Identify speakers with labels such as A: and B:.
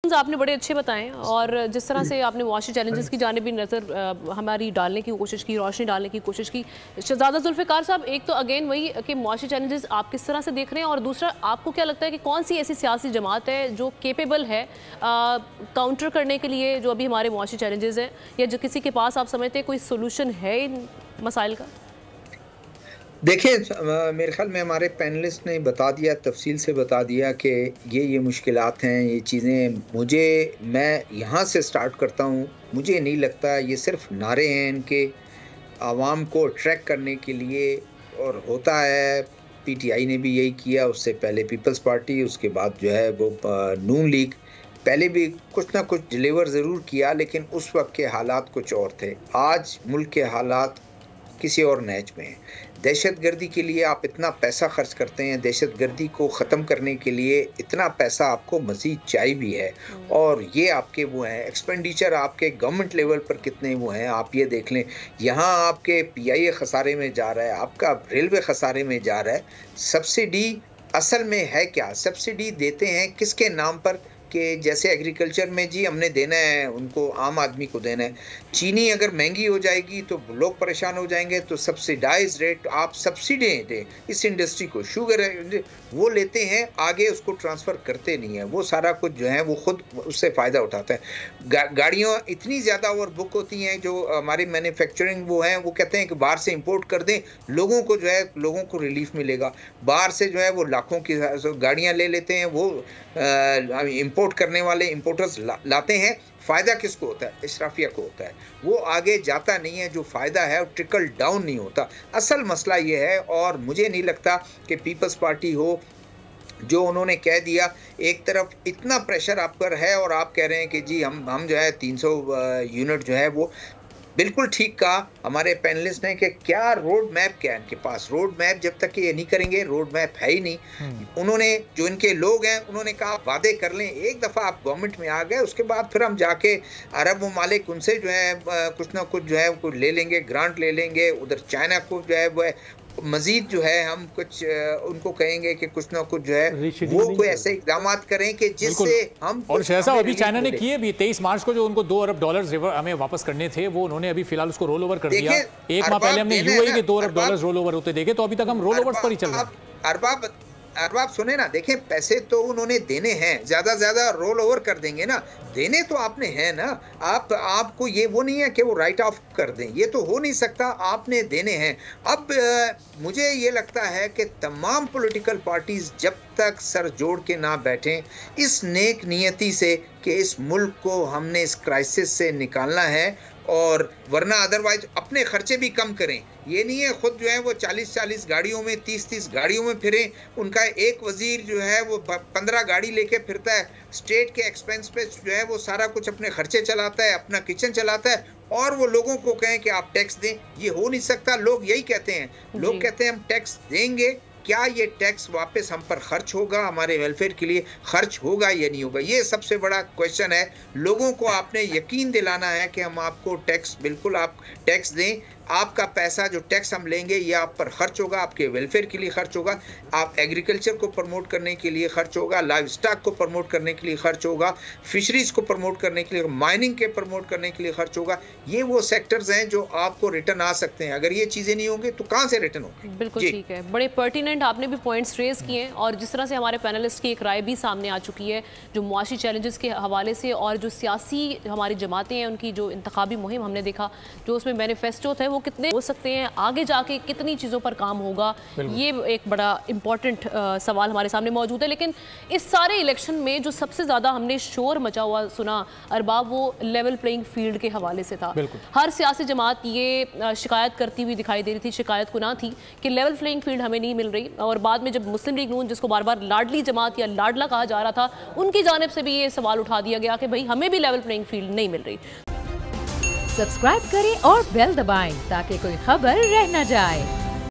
A: आपने बड़े अच्छे बताएं और जिस तरह से आपने मुआशी चैलेंजेस की जानिब भी नज़र हमारी डालने की कोशिश की, रोशनी डालने की कोशिश की। शहजादा जुल्फ़िकार साहब, एक तो अगेन वही कि मुआशी चैलेंजेस आप किस तरह से देख रहे हैं, और दूसरा आपको क्या लगता है कि कौन सी ऐसी सियासी जमात है जो केपेबल है काउंटर करने के लिए जो अभी हमारे मुआशी चैलेंजेस हैं, या जो किसी के पास आप समझते हैं कोई सोल्यूशन है इन मसाइल का?
B: देखिए, मेरे ख्याल में हमारे पैनलिस्ट ने बता दिया, तफसील से बता दिया कि ये मुश्किलात हैं, ये चीज़ें। मैं यहाँ से स्टार्ट करता हूँ। मुझे नहीं लगता ये सिर्फ नारे हैं इनके आवाम को अट्रैक्ट करने के लिए, और होता है पीटीआई ने भी यही किया, उससे पहले पीपल्स पार्टी, उसके बाद जो है वो नून लीग, पहले भी कुछ ना कुछ डिलीवर ज़रूर किया, लेकिन उस वक्त के हालात कुछ और थे। आज मुल्क के हालात किसी और नहज में है। दहशतगर्दी के लिए आप इतना पैसा खर्च करते हैं, दहशतगर्दी को ख़त्म करने के लिए इतना पैसा आपको मज़ीद चाहिए भी है, और ये आपके वो हैं एक्सपेंडिचर आपके गवर्नमेंट लेवल पर कितने वो हैं, आप ये देख लें। यहाँ आपके पीआईए खसारे में जा रहा है, आपका रेलवे खसारे में जा रहा है। सब्सिडी असल में है क्या? सब्सिडी देते हैं किसके नाम पर? कि जैसे एग्रीकल्चर में जी हमने देना है, उनको आम आदमी को देना है। चीनी अगर महंगी हो जाएगी तो लोग परेशान हो जाएंगे, तो सब्सिडाइज रेट आप सब्सिडी दें इस इंडस्ट्री को। शुगर वो लेते हैं, आगे उसको ट्रांसफ़र करते नहीं है, वो सारा कुछ जो है वो खुद उससे फ़ायदा उठाता है। गाड़ियाँ इतनी ज़्यादा ओवर बुक होती हैं, जो हमारे मैन्युफैक्चरिंग वो हैं, वो कहते हैं कि बाहर से इम्पोर्ट कर दें, लोगों को जो है लोगों को रिलीफ मिलेगा। बाहर से जो है वो लाखों की गाड़ियाँ ले लेते हैं, वो इम्पोर्ट करने वाले इम्पोर्टर्स लाते हैं। फ़ायदा किसको होता है? इशराफिया को होता है। वो आगे जाता नहीं है, जो फ़ायदा है वो ट्रिकल डाउन नहीं होता। असल मसला ये है, और मुझे नहीं लगता कि पीपल्स पार्टी हो जो उन्होंने कह दिया, एक तरफ इतना प्रेशर आप पर है और आप कह रहे हैं कि जी हम जो है 300 यूनिट जो है वो बिल्कुल ठीक कहा हमारे पैनलिस्ट ने कि क्या रोड मैप, क्या इनके पास रोड मैप? जब तक ये नहीं करेंगे, रोड मैप है ही नहीं। उन्होंने जो इनके लोग हैं उन्होंने कहा वादे कर लें, एक दफ़ा आप गवर्नमेंट में आ गए उसके बाद फिर हम जाके अरब ममालिक उनसे जो है कुछ ना कुछ जो है कुछ ले लेंगे, ग्रांट ले लेंगे। उधर चाइना को जो है वो मजीद जो है हम कुछ उनको कहेंगे कि कुछ ना कुछ जो है वो कोई ऐसे इकदाम करें कि जिससे हम।
C: और शहजा अभी चाइना ने किए भी 23 मार्च को जो उनको $2 अरब हमें वापस करने थे, वो उन्होंने अभी फिलहाल उसको रोल ओवर कर दिया। एक माह पहले हमने यूएई के $2 अरब रोल ओवर होते देखे, तो अभी तक हम रोल ओवर्स पर ही चल रहे हैं।
B: अरबाब सुने ना, देखें पैसे तो उन्होंने देने हैं, ज्यादा रोल ओवर कर देंगे ना, देने तो आपने हैं ना। आपको ये वो नहीं है कि वो राइट ऑफ कर दें, ये तो हो नहीं सकता, आपने देने हैं। अब मुझे ये लगता है कि तमाम पॉलिटिकल पार्टीज जब तक सर जोड़ के ना बैठें इस नेक नियति से कि इस मुल्क को हमने इस क्राइसिस से निकालना है, और वरना अदरवाइज अपने खर्चे भी कम करें। ये नहीं है खुद जो है वो 40-40 गाड़ियों में, 30-30 गाड़ियों में फिरें। उनका एक वजीर जो है वो 15 गाड़ी लेके फिरता है, स्टेट के एक्सपेंस पे जो है वो सारा कुछ अपने खर्चे चलाता है, अपना किचन चलाता है, और वो लोगों को कहें कि आप टैक्स दें। ये हो नहीं सकता। लोग यही कहते हैं, लोग कहते हैं हम टैक्स देंगे, क्या ये टैक्स वापस हम पर खर्च होगा, हमारे वेलफेयर के लिए खर्च होगा या नहीं होगा? ये सबसे बड़ा क्वेश्चन है। लोगों को आपने यकीन दिलाना है कि हम आपको टैक्स, बिल्कुल आप टैक्स दें, आपका पैसा जो टैक्स हम लेंगे ये आप पर खर्च होगा, आपके वेलफेयर के लिए खर्च होगा, आप एग्रीकल्चर को प्रमोट करने के लिए खर्च होगा, लाइव स्टॉक को प्रमोट करने के लिए खर्च होगा, फिशरीज को प्रमोट करने के लिए, माइनिंग के प्रमोट करने के लिए खर्च होगा। ये वो सेक्टर्स हैं जो आपको रिटर्न आ सकते हैं। अगर ये चीज़ें नहीं होंगी तो कहाँ से रिटर्न होंगे?
A: बिल्कुल ठीक है, बड़े पर्टिनेंट आपने भी पॉइंट्स रेज किए हैं, और जिस तरह से हमारे पैनलिस्ट की एक राय भी सामने आ चुकी है जो मुआशी चैलेंजेस के हवाले से, और जो सियासी हमारी जमातें हैं उनकी जो इंतखाबी मुहिम हमने देखा, जो उसमें मैनिफेस्टो थे वो कितने हो सकते हैं, आगे जाके कितनी चीज़ों पर काम होगा, ये एक बड़ा इंपॉर्टेंट सवाल हमारे सामने मौजूद है। लेकिन इस सारे इलेक्शन में जो सबसे ज़्यादा हमने शोर मचा हुआ सुना अरबाब, वो लेवल प्लेइंग फील्ड के हवाले से था। हर सियासी जमात ये शिकायत करती हुई दिखाई दे रही थी, शिकायत को ना थी कि लेवल प्लेइंग फील्ड हमें नहीं मिल रही। और बाद में जब मुस्लिम लीग नून, जिसको बार बार लाडली जमात या लाडला कहा जा रहा था, उनकी जानिब से भी ये सवाल उठा दिया गया कि भाई हमें भी लेवल प्लेइंग फील्ड नहीं मिल रही।
D: सब्सक्राइब करें और बेल दबाएं ताकि कोई खबर रह न जाए।